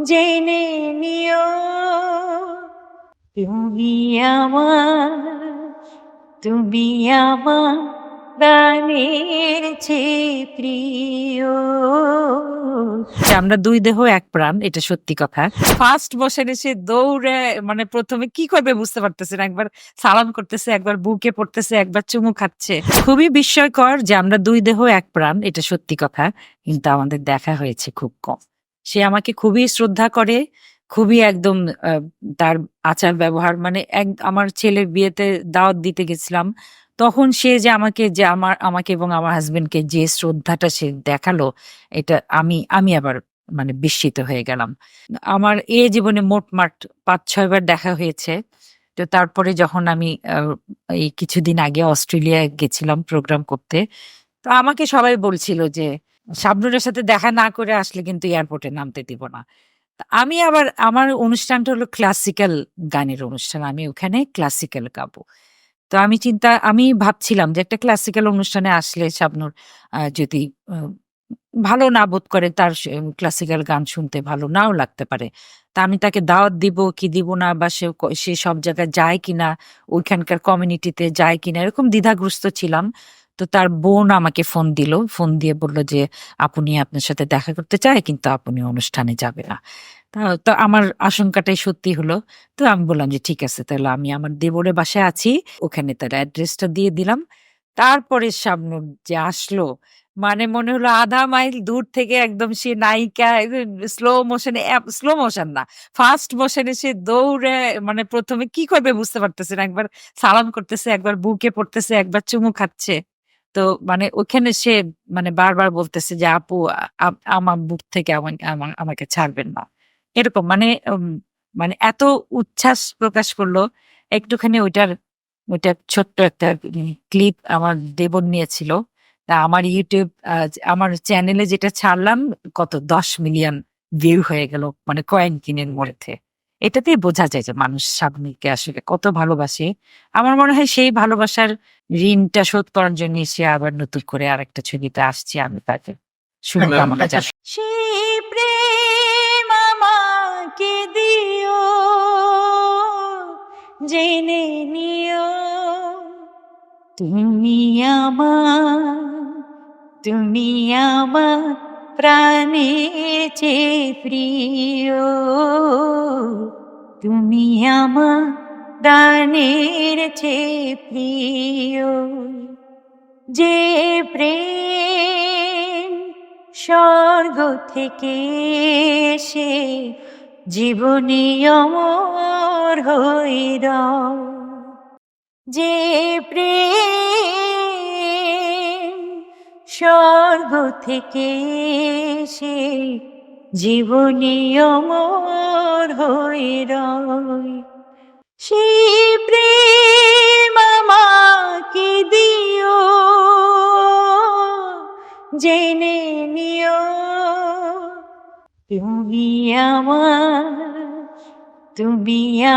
জেনে নিও তুমি আমার তুমি আমার প্রাণের চেয়ে প্রিয়। যে আমরা দুই দেহ এক প্রাণ, এটা সত্যি কথা। ফার্স্ট বসে সে দৌড়ে মানে প্রথমে কি করবে বুঝতে পারতেছে না, একবার সালাম করতেছে, একবার বুকে পড়তেছে, একবার চুমু খাচ্ছে। খুবই বিস্ময়কর যে আমরা দুই দেহ এক প্রাণ, এটা সত্যি কথা, কিন্তু আমাদের দেখা হয়েছে খুব কম। সে আমাকে খুবই শ্রদ্ধা করে, খুবই একদম তার আচার ব্যবহার মানে আমার ছেলের বিয়েতে দাওয়াত দিতে গেছিলাম, তখন সে যে আমাকে এবং আমার হাসবেন্ডকে যে শ্রদ্ধাটা সে দেখালো, এটা আমি আবার মানে বিস্মিত হয়ে গেলাম। আমার এ জীবনে মোটমাট ৫-৬ বার দেখা হয়েছে। তো তারপরে যখন আমি এই কিছুদিন আগে অস্ট্রেলিয়ায় গেছিলাম প্রোগ্রাম করতে, তো আমাকে সবাই বলছিল যে, "শাবনূরের সাথে দেখা না করে আসলে কিন্তু এয়ারপোর্টে নামতে দিব না।" আমি আবার আমার অনুষ্ঠানটা হলো ক্লাসিক্যাল গানের অনুষ্ঠান। আমি ওখানে ক্লাসিক্যাল গাবো। তো আমি ভাবছিলাম যে একটা ক্লাসিক্যাল অনুষ্ঠানে আসলে শাবনূর যদি আ ভালো না বোধ করে, তার ক্লাসিক্যাল গান শুনতে ভালো নাও লাগতে পারে। তা আমি তাকে দাওয়াত দিব কি দিব না, বা সে সব জায়গায় যায় কিনা, ওইখানকার কমিউনিটিতে যায় কিনা, এরকম দ্বিধাগ্রস্ত ছিলাম। তো তার বোন আমাকে ফোন দিল। ফোন দিয়ে বলল যে, "আপনি আপনার সাথে দেখা করতে চায়, কিন্তু আপনি অনুষ্ঠানে যাবে না।" তো আমার আশঙ্কাটাই সত্যি হলো। তো আমি বললাম যে, "ঠিক আছে, তাহলে আমি আমার দেবরের বাসায় আছি।" ওখানে তার অ্যাড্রেসটা দিয়ে দিলাম। তারপরে শাবনূর যে আসলো, মানে মনে হলো ০.৫ মাইল দূর থেকে একদম সে নায়িকা স্লো মোশন না, ফাস্ট মোশনে সে দৌড়ে মানে প্রথমে কি করবে বুঝতে পারতেছে না। একবার সালাম করতেছে, একবার বুকে পড়তেছে, একবার চুমু খাচ্ছে। তো মানে ওখানে সে মানে বারবার বলতেছে যে, "আপু, আমার বুক থেকে আমাকে ছাড়বেন না।" এরকম মানে এত উচ্ছ্বাস প্রকাশ করলো। একটুখানি ওইটার ছোট্ট একটা ক্লিপ আমার দেবর নিয়েছিল। তা আমার YouTube আমার চ্যানেলে যেটা ছাড়লাম, কত ১০ মিলিয়ন ভিউ হয়ে গেল মানে কয়েকদিনের মধ্যে। এটাতেই বোঝা যায় যে মানুষ শাবনূরকে আসলে কত ভালোবাসে। আমার মনে হয় সেই ভালোবাসার ঋণটা শোধ করার জন্যই সে আবার নতুন করে আরেকটা ছবিতে আসছে। আমি তাকে শুভকামনা জানাই। সেই প্রেম আমাকে দিও, জেনে নিও তুমি আমার তুমি আমার প্রাণের চেয়ে প্রিয়। তুমি আমার প্রাণের চেয়ে প্রিয়। যে প্রেম স্বর্গ থেকে এসে জীবনী অমর হইল, যে প্রেম স্বর্গ থেকে এসে জীবনী অমর হইল, সেই প্রেম আমাকে দিও, জেনে নিও তুমি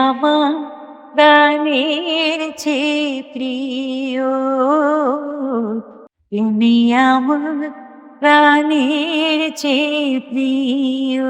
আমার প্রাণের চেয়ে প্রিয়। তুমি আমার প্রাণের চেয়ে প্রিয়।